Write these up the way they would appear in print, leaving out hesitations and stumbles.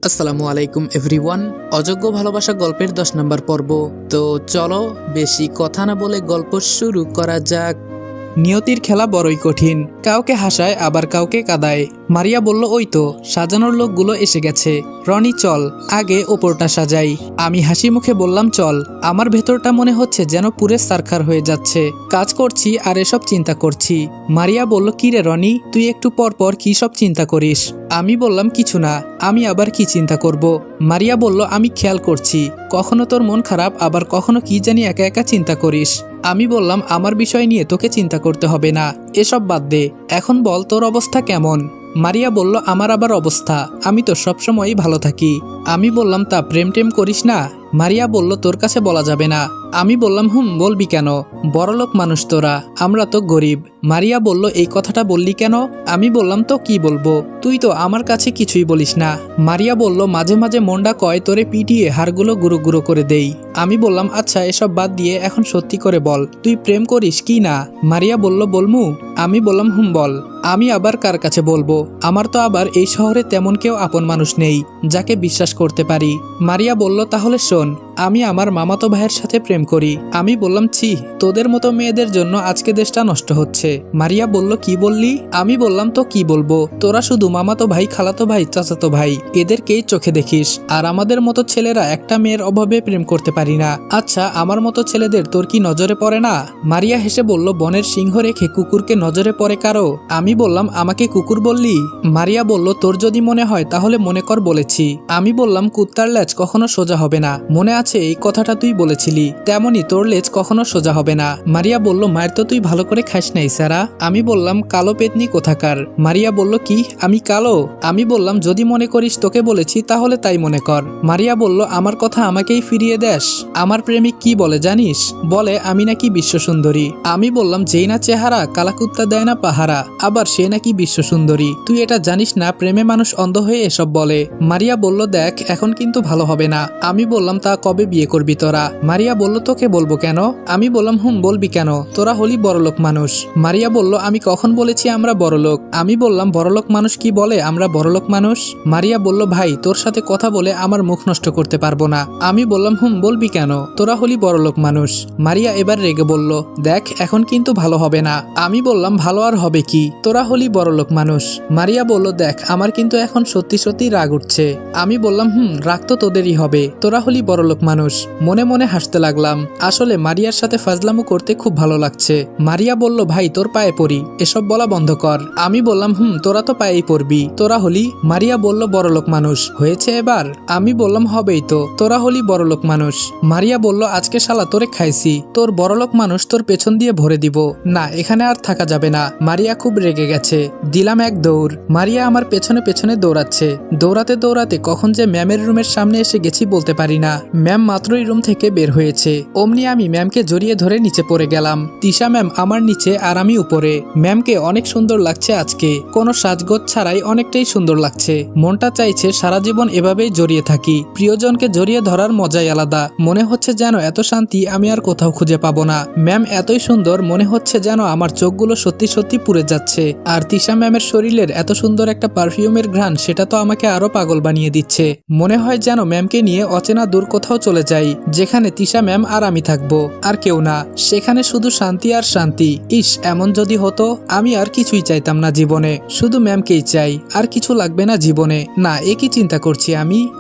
আসসালামু আলাইকুম এভরিওয়ান। অযোগ্য ভালোবাসা গল্পের 10 নম্বর পর্ব। তো চলো বেশি কথা না বলে গল্প শুরু করা যাক। নিয়তির খেলা বড়ই কঠিন, কাউকে হাসায় আবার কাউকে কাঁদায়। মারিয়া বলল, ওই তো সাজানোর লোকগুলো এসে গেছে। রনি চল আগে ওপরটা সাজাই। আমি হাসি মুখে বললাম চল। আমার ভেতরটা মনে হচ্ছে যেন পুরে সারখার হয়ে যাচ্ছে। কাজ করছি আর এসব চিন্তা করছি। মারিয়া বলল, কি রে রনি, তুই একটু পর পর কি সব চিন্তা করিস? আমি বললাম, কিছু না। আমি আবার কি চিন্তা করব? মারিয়া বলল, আমি খেয়াল করছি কখনো তোর মন খারাপ, আবার কখনো কি জানি একা একা চিন্তা করিস। আমি বললাম, আমার বিষয় নিয়ে তোকে চিন্তা করতে হবে না, এসব বাদ দে। এখন বল তোর অবস্থা কেমন? মারিয়া বলল, আমার আবার অবস্থা, আমি তো সবসময়ই ভালো থাকি। আমি বললাম, তা প্রেম টেম করিস না? মারিয়া বলল, তোর কাছে বলা যাবে না। আমি বললাম, বলবি কেন? বড়লোক মানুষ তোরা, আমরা তো গরিব। মারিয়া বলল, এই কথাটা বললি কেন? আমি বললাম, তো কি বলবো, তুই তো আমার কাছে কিছুই বলিস না। মারিয়া বলল, মাঝে মাঝে মনটা কয় তোরে পিটিয়ে হাড়গুলো গুঁড়ো গুঁড়ো করে দেই। আমি বললাম, আচ্ছা এসব বাদ দিয়ে এখন সত্যি করে বল, তুই প্রেম করিস কি না? মারিয়া বলল, বলমু? আমি বললাম, বল। আমি আবার কার কাছে বলবো? আমার তো আবার এই শহরে তেমন কেউ আপন মানুষ নেই যাকে বিশ্বাস করতে পারি। মারিয়া বলল, তাহলে শোন, আমি আমার মামাতো ভাইয়ের সাথে প্রেম করি। আমি বললাম, ছি, তোদের মতো মেয়েদের জন্য আজকে দেশটা নষ্ট হচ্ছে। মারিয়া বলল, কি বললি? আমি বললাম, তো কি বলবো, তোরা শুধু মামাতো ভাই, খালাতো ভাই, চাচাতো ভাই এদেরকেই চোখে দেখিস, আর আমাদের মতো ছেলেরা একটা মেয়ের অভাবে প্রেম করতে পারি না। আচ্ছা, আমার মতো ছেলেদের তোর কি নজরে পড়ে না? মারিয়া হেসে বলল, বনের সিংহ রেখে কুকুরকে নজরে পড়ে কারো? আমি বললাম, আমাকে কুকুর বললি? মারিয়া বলল, তোর যদি মনে হয় তাহলে মনে কর বলেছি। আমি বললাম, কুত্তার লেজ কখনো সোজা হবে না, মনে আছে এই কথাটা তুই বলেছিলি, তেমনি তোর লেজ কখনো সোজা হবে না। মারিয়া বলল, মায়ের তো তুই ভালো করে খাস নাই সারা। আমি বললাম, কালো পেতনি কোথাকার। মারিয়া বলল, কি আমি কালো? আমি বললাম, যদি মনে করিস তোকে বলেছি তাহলে তাই মনে কর। মারিয়া বলল, আমার কথা আমাকেই ফিরিয়ে দেস? আমার প্রেমিক কি বলে জানিস? বলে আমি নাকি বিশ্ব সুন্দরী। আমি বললাম, যেই না চেহারা কালাকুত্তা দেয় না পাহারা, আবার সে নাকি বিশ্ব সুন্দরী। তুই এটা জানিস না প্রেমে মানুষ অন্ধ হয়ে এসব বলে? মারিয়া বলল, দেখ এখন কিন্তু ভালো হবে না। আমি বললাম, তা কবে বিয়ে করবি তোরা? মারিয়া বলল, তোকে বলবো কেন? আমি বললাম, বলবি কেন, তোরা হলি বড়লোক মানুষ। মারিয়া বলল, আমি কখন বলেছি আমরা বড়লোক? আমি বললাম, বড়লোক মানুষ কি বলে আমরা বড়লোক মানুষ? মারিয়া বলল, ভাই তোর সাথে কথা বলে আমার মুখ নষ্ট করতে পারবো না। আমি বললাম, বলবি কেন, তোরা হলি বড়লোক মানুষ। মারিয়া এবার রেগে বলল, দেখ এখন কিন্তু ভালো হবে না। আমি বললাম, ভালো আর হবে কি, তোরা হলি বড়লোক মানুষ। মারিয়া বলল, দেখ আমার কিন্তু এখন সত্যি সত্যি রাগ উঠছে। আমি বললাম, রাগ তো তোদেরই হবে, তোরা হলি বড়লোক মানুষ। মনে মনে হাসতে লাগলাম, আসলে মারিয়ার সাথে ফাজলামো করতে খুব ভালো লাগছে। মারিয়া বলল, ভাই তোর পায়ে পড়ি, এসব বলা বন্ধ কর। আমি বললাম, তোরা তো পায়েই পড়বি, তোরা হলি। মারিয়া বলল, বড়লোক মানুষ হয়েছে এবার? আমি বললাম, হবেই তো, তোরা হলি বড়লোক মানুষ। মারিয়া বলল, আজকে শালা তোরে খাইছি, তোর বড়লোক মানুষ তোর পেছন দিয়ে ভরে দিব না, এখানে আর থাকা যাবে না। মারিয়া খুব রেগে গেছে। দিলাম এক দৌড়। মারিয়া আমার পেছনে পেছনে দৌড়াচ্ছে। দৌড়াতে দৌড়াতে কখন যে ম্যামের রুমের সামনে এসে গেছি বলতে পারি না। ম্যাম মাত্রই রুম থেকে বের হয়েছে, অমনি আমি ম্যামকে জড়িয়ে ধরে নিচে পড়ে গেলাম। তিশা ম্যাম আমার নিচে আর আমি উপরে। ম্যামকে অনেক সুন্দর লাগছে আজকে, কোনো সাজগোজ ছাড়াই অনেকটাই সুন্দর লাগছে। মনটা চাইছে সারা জীবন এভাবেই জড়িয়ে থাকি। প্রিয়জনকে জড়িয়ে ধরার মজাই আলাদা। মনে হচ্ছে যেন এত শান্তি আমি আর কোথাও খুঁজে পাবো না। ম্যাম এতই সুন্দর, মনে হচ্ছে যেন আমার চোখগুলো সত্যি সত্যি পুড়ে যাচ্ছে। আর তিশা ম্যামের শরীরের এত সুন্দর একটা পারফিউমের ঘ্রাণ, সেটা তো আমাকে আরো পাগল বানিয়ে দিচ্ছে। মনে হয় যেন ম্যামকে নিয়ে অচেনা দূর কোথাও চলে যাই, যেখানে তিশা ম্যাম আর আমি থাকবো, আর কেউ না। সেখানে শুধু শান্তি আর শান্তি। ইস, এমন যদি হতো। আমি আর কিছুই চাইতাম না জীবনে, শুধু ম্যামকেই চাই, আর কিছু লাগবে না জীবনে। না, একই চিন্তা করছি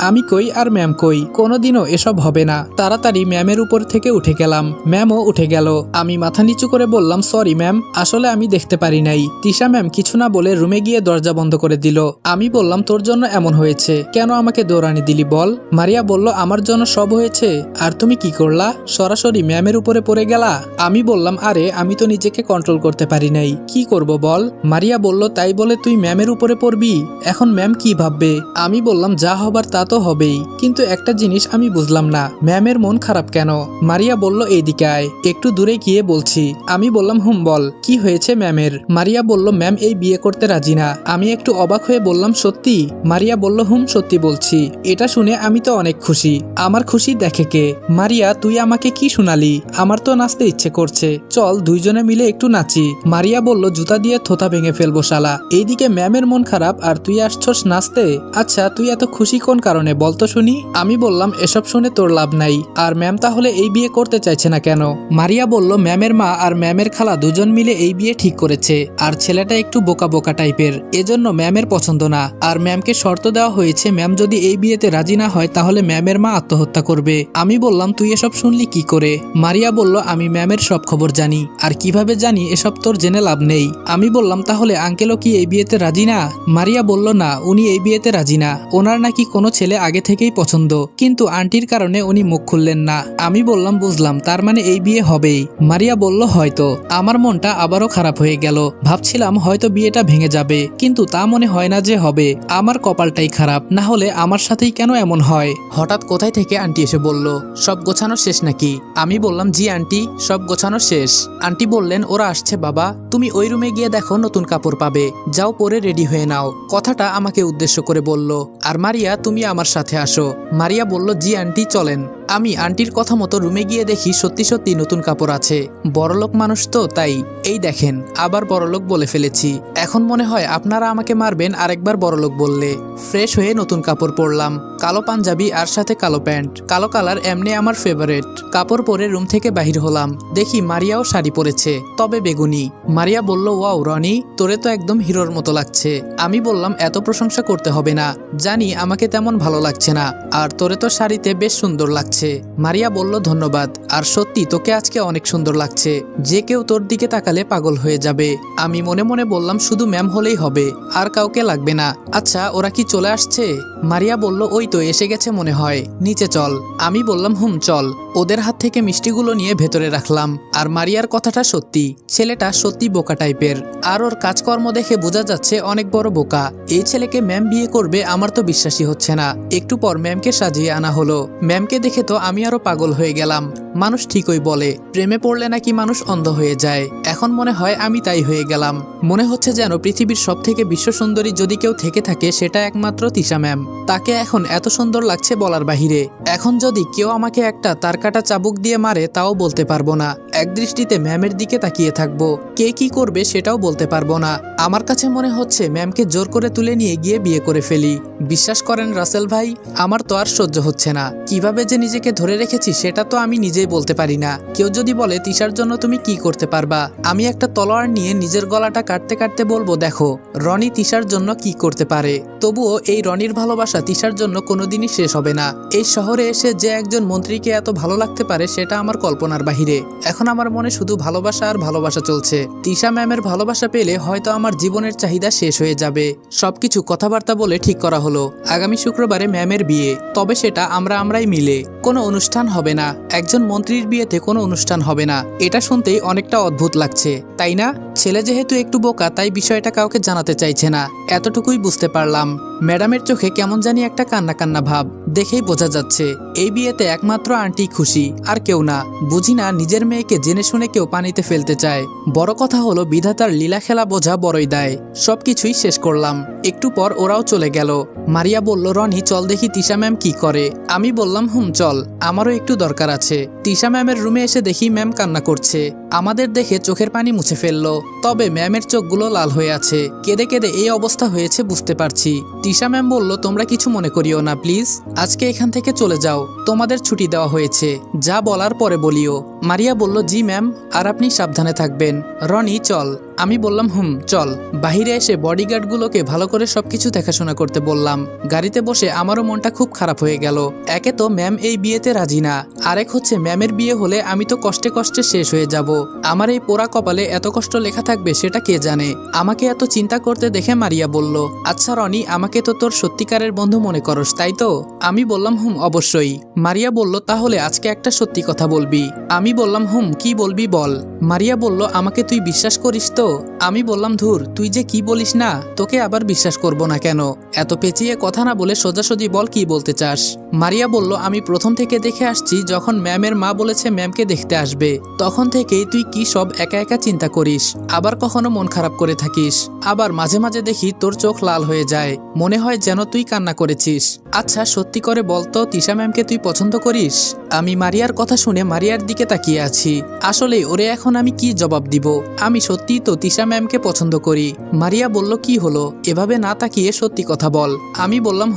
আমি কই আর ম্যাম কই? কোনোদিনও এসব হবে না। তাড়াতাড়ি ম্যামের উপর থেকে উঠে গেলাম। ম্যামও উঠে গেল। আমি মাথা নিচু করে বললাম, সরি ম্যাম, আসলে আমি দেখতে পারি নাই। তিশা ম্যাম কিছু না বলে রুমে গিয়ে দরজা বন্ধ করে দিল। আমি বললাম, তোর জন্য এমন হয়েছে, কেন আমাকে দৌড়ানি দিলি বল? মারিয়া বলল, আমার জন্য সব হয়েছে, আর তুমি কি করলা? সরাসরি ম্যামের উপরে পড়ে গেলা। আমি বললাম, আরে আমি তো নিজেকে কন্ট্রোল করতে পারি নাই, কি করব বল? মারিয়া বলল, তাই বলে তুই ম্যামের উপরে পড়বি? এখন ম্যাম কি ভাববে? আমি বললাম, যা হবার তা তো হবেই, কিন্তু একটা জিনিস আমি বুঝলাম না, ম্যামের মন খারাপ কেন? মারিয়া বলল, এইদিকে আয়, একটু দূরে গিয়ে বলছি। আমি বললাম, বল, কি হয়েছে ম্যামের? মারিয়া বলল, ম্যাম এই বিয়ে করতে রাজি না। আমি একটু অবাক হয়ে বললাম, সত্যি? মারিয়া বলল, সত্যি বলছি। এটা শুনে আমি তো অনেক খুশি। আমার খুশি খুশি দেখে কে? মারিয়া, তুই আমাকে কি শোনালি? আমার তো নাচতে ইচ্ছে করছে, চল দুইজনে মিলে একটু নাচি। মারিয়া বলল, জুতা দিয়ে থোতা ভেঙে ফেলবো শালা। এইদিকে ম্যামের মন খারাপ আর তুই আসছস নাচতে? আচ্ছা, তুই এত খুশি কোন কারণে বলতো শুনি? আমি বললাম, এসব শুনে তোর লাভ নাই। আর ম্যাম তাহলে এই বিয়ে করতে চাইছে না কেন? মারিয়া বলল, ম্যামের মা আর ম্যামের খালা দুজন মিলে এই বিয়ে ঠিক করেছে, আর ছেলেটা একটু বোকা বোকা টাইপের, এজন্য ম্যামের পছন্দ না। আর ম্যামকে শর্ত দেওয়া হয়েছে, ম্যাম যদি এই বিয়েতে রাজি না হয় তাহলে ম্যামের মা আত্মহত্যা করবে। আমি বললাম, তুই এসব শুনলি কি করে? মারিয়া বলল, আমি ম্যামের সব খবর জানি। আর কিভাবে জানি এসব তোর জেনে লাভ নেই। আমি বললাম, তাহলে আঙ্কেলও কি এই বিয়েতে রাজি না? মারিয়া বলল, না, উনি এই বিয়েতে রাজি না। ওনার নাকি কোনো ছেলে আগে থেকেই পছন্দ, কিন্তু আন্টির কারণে উনি মুখ খুললেন না। আমি বললাম, বুঝলাম, তার মানে এই বিয়ে হবেই। মারিয়া বলল, হয়তো। আমার মনটা আবারও খারাপ হয়ে গেল। ভাবছিলাম হয়তো বিয়েটা ভেঙে যাবে, কিন্তু তা মনে হয় না যে হবে। আমার কপালটাই খারাপ, না হলে আমার সাথেই কেন এমন হয়? হঠাৎ কোথায় থেকে আন্টি এসে বলল, সব গোছানো শেষ নাকি? আমি বললাম, জি আন্টি, সব গোছানো শেষ। আন্টি বললেন, ওরা আসছে বাবা, তুমি ওই রুমে গিয়ে দেখো নতুন কাপড় পাবে, যাও পরে রেডি হয়ে নাও। কথাটা আমাকে উদ্দেশ্য করে বলল। আর মারিয়া, তুমি আমার সাথে আসো। মারিয়া বলল, জি আন্টি, চলেন। আমি আন্টির কথা মতো রুমে গিয়ে দেখি সত্যি সত্যি নতুন কাপড় আছে। বড়লোক মানুষ তো, তাই। এই দেখেন, আবার বড়লোক বলে ফেলেছি। এখন মনে হয় আপনারা আমাকে মারবেন আরেকবার বড়লোক বললে। ফ্রেশ হয়ে নতুন কাপড় পরলাম, কালো পাঞ্জাবি আর সাথে কালো প্যান্ট। কালো কালার এমনি আমার ফেভারিট। কাপড় পরে রুম থেকে বাহির হলাম, দেখি মারিয়াও শাড়ি পরেছে, তবে বেগুনি। মারিয়া বলল, ওয়াও রনি, তোরে তো একদম হিরোর মতো লাগছে। আমি বললাম, এত প্রশংসা করতে হবে না, জানি আমাকে তেমন ভালো লাগছে না, আর তোরে তো শাড়িতে বেশ সুন্দর লাগছে। মারিয়া বলল, ধন্যবাদ। আর সত্যি তোকে আজকে অনেক সুন্দর লাগছে, যে কেউ তোর দিকে তাকালে পাগল হয়ে যাবে। আমি মনে মনে বললাম, শুধু ম্যাম হলেই হবে, আর কাউকে লাগবে না। আচ্ছা, ওরা কি চলে আসছে? মারিয়া বলল, ওই তো এসে গেছে মনে হয়, নিচে চল। আমি বললাম, চল। ওদের হাত থেকে মিষ্টিগুলো নিয়ে ভেতরে রাখলাম। আর মারিয়ার কথাটা সত্যি, ছেলেটা সত্যি বোকা টাইপের, আর ওর কাজকর্ম দেখে বোঝা যাচ্ছে অনেক বড় বোকা। এই ছেলেকে ম্যাম বিয়ে করবে আমার তো বিশ্বাসই হচ্ছে না। একটু পর ম্যামকে সাজিয়ে আনা হলো। ম্যামকে দেখে তো আমি আরো পাগল হয়ে গেলাম। মানুষ ঠিকই বলে, প্রেমে পড়লে নাকি মানুষ অন্ধ হয়ে যায়। এখন মনে হয় আমি তাই হয়ে গেলাম। মনে হচ্ছে যেন পৃথিবীর সব থেকে বিশ্ব সুন্দরী যদি কেউ থেকে থাকে সেটা একমাত্র তিশা ম্যাম। তাকে এখন এত সুন্দর লাগছে বলার বাহিরে। এখন যদি কেউ আমাকে একটা তার কাটা চাবুক দিয়ে মারে তাও বলতে পারবো না। এক দৃষ্টিতে ম্যামের দিকে তাকিয়ে থাকবো, কে কি করবে সেটাও বলতে পারবো না। আমার কাছে মনে হচ্ছে ম্যামকে জোর করে তুলে নিয়ে গিয়ে বিয়ে করে ফেলি। বিশ্বাস করেন রাসেল ভাই, আমার তো আর সহ্য হচ্ছে না। কিভাবে যে নিজেকে ধরে রেখেছি সেটা তো আমি নিজেই বলতে পারি না। কেউ যদি বলে, তিশার জন্য তুমি কি করতে পারবা, আমি একটা তলোয়ার নিয়ে নিজের গলাটা কাটতে কাটতে বলবো, দেখো রনি তিশার জন্য কি করতে পারে। তবুও এই রনির ভালোবাসা তিশার জন্য কোনোদিনই শেষ হবে না। এই শহরে এসে যে একজন মন্ত্রীকে এত ভালো লাগতে পারে সেটা আমার কল্পনার বাহিরে। এখন আমার মনে শুধু ভালোবাসা আর ভালোবাসা চলছে। তিশা ম্যামের ভালোবাসা পেলে হয়তো আমার জীবনের চাহিদা শেষ হয়ে যাবে। সবকিছু কথাবার্তা বলে ঠিক করা হলো, আগামী শুক্রবারে ম্যামের বিয়ে, তবে সেটা আমরাই মিলে। কোনো অনুষ্ঠান হবে না, একজন মন্ত্রীর বিয়েতে কোনো অনুষ্ঠান হবে না। এটা শুনতেই অনেকটা অদ্ভুত লাগছে, তাই না? ছেলে যেহেতু একটু বোকা, তাই বিষয়টা কাউকে জানাতে চাইছে না, এতটুকুই বুঝতে পারলাম। ম্যাডামের চোখে কেমন জানি একটা কান্না কান্না ভাব, দেখেই বোঝা যাচ্ছে এই বিয়েতে একমাত্র আন্টি খুশি, আর কেউ না। বুঝি না নিজের মেয়েকে জেনে শুনে কেউ পানিতে ফেলতে চায়। বড় কথা হলো বিধাতার লীলা খেলা বোঝা বড়ই দায়। সবকিছুই শেষ করলাম, একটু পর ওরাও চলে গেল। মারিয়া বলল, রনি চল দেখি তিশা ম্যাম কি করে। আমি বললাম, চল, আমারও একটু দরকার আছে। তিশা ম্যামের রুমে এসে দেখি ম্যাম কান্না করছে। আমাদের দেখে চোখের পানি মুছে ফেললো, তবে ম্যামের চোখগুলো লাল হয়ে আছে। কেঁদে কেঁদে এই অবস্থা হয়েছে বুঝতে পারছি। তিশা ম্যাম বলল, তোমরা কিছু মনে করিও না প্লিজ, আজকে এখান থেকে চলে যাও, তোমাদের ছুটি দেওয়া হয়েছে, যা বলার পরে বলিও। মারিয়া বলল, জি ম্যাম, আর আপনি সাবধানে থাকবেন। রনি চল। আমি বললাম, চল। বাহিরে এসে বডিগার্ডগুলোকে ভালো করে সবকিছু দেখাশোনা করতে বললাম। গাড়িতে বসে আমারও মনটা খুব খারাপ হয়ে গেল। একে তো ম্যাম এই বিয়েতে রাজি না, আরেক হচ্ছে ম্যামের বিয়ে হলে আমি তো কষ্টে কষ্টে শেষ হয়ে যাব। আমার এই পোড়া কপালে এত কষ্ট লেখা থাকবে সেটা কে জানে। আমাকে এত চিন্তা করতে দেখে মারিয়া বলল, আচ্ছা রনি, আমাকে তো তোর সত্যিকারের বন্ধু মনে করস তাই তো? আমি বললাম, অবশ্যই। মারিয়া বলল, তাহলে আজকে একটা সত্যি কথা বলবি? আমি বললাম, কি বলবি বল। মারিয়া বলল, আমাকে তুই বিশ্বাস করিস তো? আমি বললাম, ধুর, তুই যে কি বলিস না, তোকে আবার বিশ্বাস করব না কেন? এত পেঁচিয়ে কথা না বলে সোজাসুজি বল, কি বলতে চাস? মারিয়া বলল, আমি প্রথম থেকে দেখে আসছি, যখন ম্যামের মা বলেছে ম্যামকে দেখতে আসবে, তখন থেকেই তুই কি সব একা একা চিন্তা করিস, আবার কখনো মন খারাপ করে থাকিস, আবার মাঝে মাঝে দেখি তোর চোখ লাল হয়ে যায়, মনে হয় যেন তুই কান্না করেছিস। আচ্ছা সত্যি করে বলতো, তিশা ম্যামকে তুই পছন্দ করিস? আমি মারিয়ার কথা শুনে মারিয়ার দিকে তাকিয়ে আছি। আসলে ওরে এখন আমি কি জবাব দিব? আমি সত্যিই তো তিশা ম্যামকে পছন্দ করি। মারিয়া বলল, কি হলো, এভাবে না তাকিয়ে সত্যি কথা বল। আমি বললাম,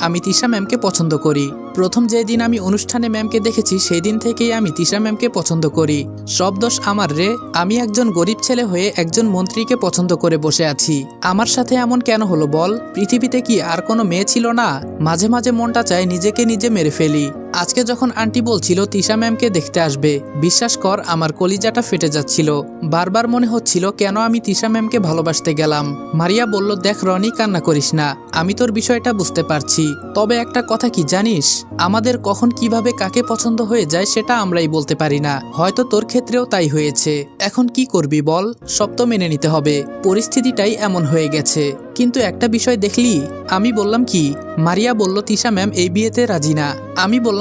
আমি তিশা ম্যামকে পছন্দ করি। প্রথম যেদিন আমি অনুষ্ঠানে ম্যামকে দেখেছি সেই দিন থেকেই আমি তিশা ম্যামকে পছন্দ করি। সব দোষ আমার রে, আমি একজন গরিব ছেলে হয়ে একজন মন্ত্রীকে পছন্দ করে বসে আছি। আমার সাথে এমন কেন হলো বল? পৃথিবীতে কি আর কোনো মেয়ে ছিল না? মাঝে মাঝে মনটা চায় নিজেকে নিজে মেরে ফেলি। আজকে যখন আন্টি বলছিল তিশা ম্যামকে দেখতে আসবে, বিশ্বাস কর আমার কলিজাটা ফেটে যাচ্ছিল। বারবার মনে হচ্ছিল কেন আমি তিশা ম্যামকে ভালোবাসতে গেলাম। মারিয়া বলল, দেখ রনি, কান্না করিস না, আমি তোর বিষয়টা বুঝতে পারছি। তবে একটা কথা কি জানিস, আমাদের কখন কিভাবে কাকে পছন্দ হয়ে যায় সেটা আমরাই বলতে পারি না। হয়তো তোর ক্ষেত্রেও তাই হয়েছে। এখন কি করবি বল? সব তো মেনে নিতে হবে, পরিস্থিতিটাই এমন হয়ে গেছে। কিন্তু একটা বিষয় দেখলি? আমি বললাম, কি? মারিয়া বলল, তিশা ম্যাম এই বিয়েতে রাজি না। আমি বললাম,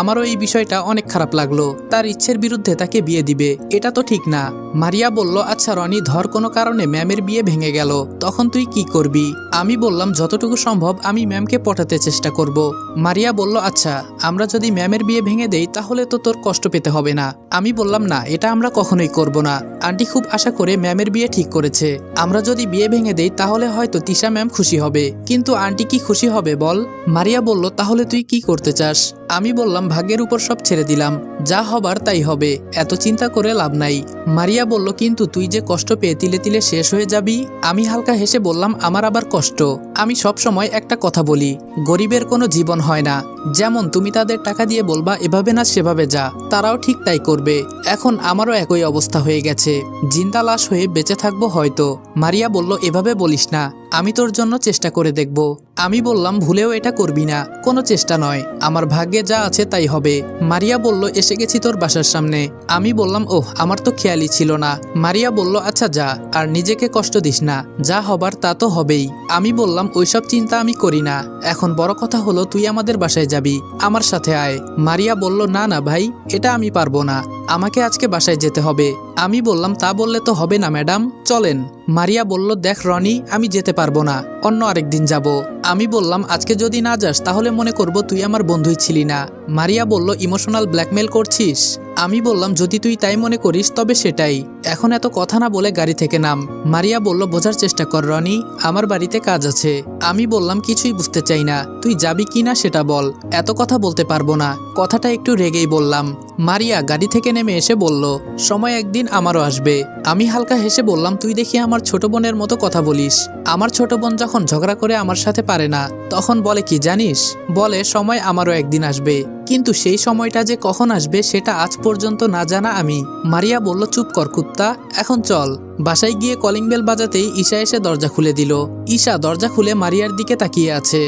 আমারও এই বিষয়টা অনেক খারাপ লাগলো। তার ইচ্ছের বিরুদ্ধে তাকে বিয়ে দিবে, এটা তো ঠিক না। মারিয়া বলল, আচ্ছা রনি, ধর কোনো কারণে ম্যামের বিয়ে ভেঙে গেল, তখন তুই কি করবি? আমি বললাম, যতটুকু সম্ভব আমি ম্যামকে পটাতে চেষ্টা করব। মারিয়া বলল, আচ্ছা আমরা যদি ম্যামের বিয়ে ভেঙে দেই তাহলে তো তোর কষ্ট পেতে হবে না। আমি বললাম, না, এটা আমরা কখনোই করব না। আন্টি খুব আশা করে ম্যামের বিয়ে ঠিক করেছে। আমরা যদি বিয়ে ভেঙে দেই তাহলে হয়তো তিশা ম্যাম খুশি হবে, কিন্তু আন্টি কি খুশি হবে বল? মারিয়া বলল, তাহলে তুই কি করতে চাস? আমি বললাম, ভাগ্যের উপর সব ছেড়ে দিলাম, যা হবার তাই হবে, এত চিন্তা করে লাভ নাই। মারিয়া বলল, কিন্তু তুই যে কষ্ট পেয়ে তিলে তিলে শেষ হয়ে যাবি। আমি হালকা হেসে বললাম, আমার আবার কষ্ট? আমি সব সময় একটা কথা বলি, গরিবের কোনো জীবন হয় না। যেমন তুমি তাদের টাকা দিয়ে বলবা এভাবে না সেভাবে যা, তারাও ঠিক তাই করবে। এখন আমারও একই অবস্থা হয়ে গেছে, জিন্দা লাশ হয়ে বেঁচে থাকবো হয়তো। মারিয়া বলল, এভাবে বলিস না, আমি তোর জন্য চেষ্টা করে দেখব। আমি বললাম, ভুলেও এটা করবি না, কোনো চেষ্টা নয়, আমার ভাগ্যে যা আছে তাই হবে। মারিয়া বলল, এসে গেছি তোর বাসার সামনে। আমি বললাম, ওহ, আমার তো খেয়ালই ছিল না। মারিয়া বলল, আচ্ছা যা, আর নিজেকে কষ্ট দিস না, যা হবার তা তো হবেই। আমি বললাম, ওইসব চিন্তা আমি করি না, এখন বড় কথা হলো তুই আমাদের বাসায় যাবি, আমার সাথে আয়। মারিয়া বলল, না না ভাই, এটা আমি পারবো না, আমাকে আজকে বাসায় যেতে হবে। আমি বললাম, তা বললে তো হবে না ম্যাডাম, চলেন। মারিয়া বলল, দেখ রনি, আমি যেতে পারবো না, অন্য আরেকদিন যাব। আমি বললাম, আজকে যদি না যাস তাহলে মনে করব তুই আমার বন্ধুই ছিলি না। মারিয়া বলল, ইমোশনাল ব্ল্যাকমেল করছিস? আমি বললাম, যদি তুই তাই মনে করিস তবে সেটাই। এখন এত কথা না বলে গাড়ি থেকে নাম। মারিয়া বলল, বোঝার চেষ্টা কর রনি, আমার বাড়িতে কাজ আছে। আমি বললাম, কিছুই বুঝতে চাই না, তুই যাবি কি না সেটা বল। এত কথা বলতে পারবো না, কথাটা একটু রেগেই বললাম। মারিয়া গাড়ি থেকে নেমে এসে বলল, সময় একদিন আমারও আসবে। আমি হালকা হেসে বললাম, তুই দেখি আমার ছোট বোনের মতো কথা বলিস। আমার ছোট বোন যখন ঝগড়া করে আমার সাথে পারে না, তখন বলে কি জানিস? বলে, সময় আমারও একদিন আসবে, কিন্তু সেই সময়টা যে কখন আসবে সেটা আজ পর্যন্ত না জানা আমি। মারিয়া বলল, চুপ কর কুত্তা, এখন চল। বাসায় গিয়ে কলিং বেল বাজাতেই ঈশা এসে দরজা খুলে দিল। ঈশা দরজা খুলে মারিয়ার দিকে তাকিয়ে আছে।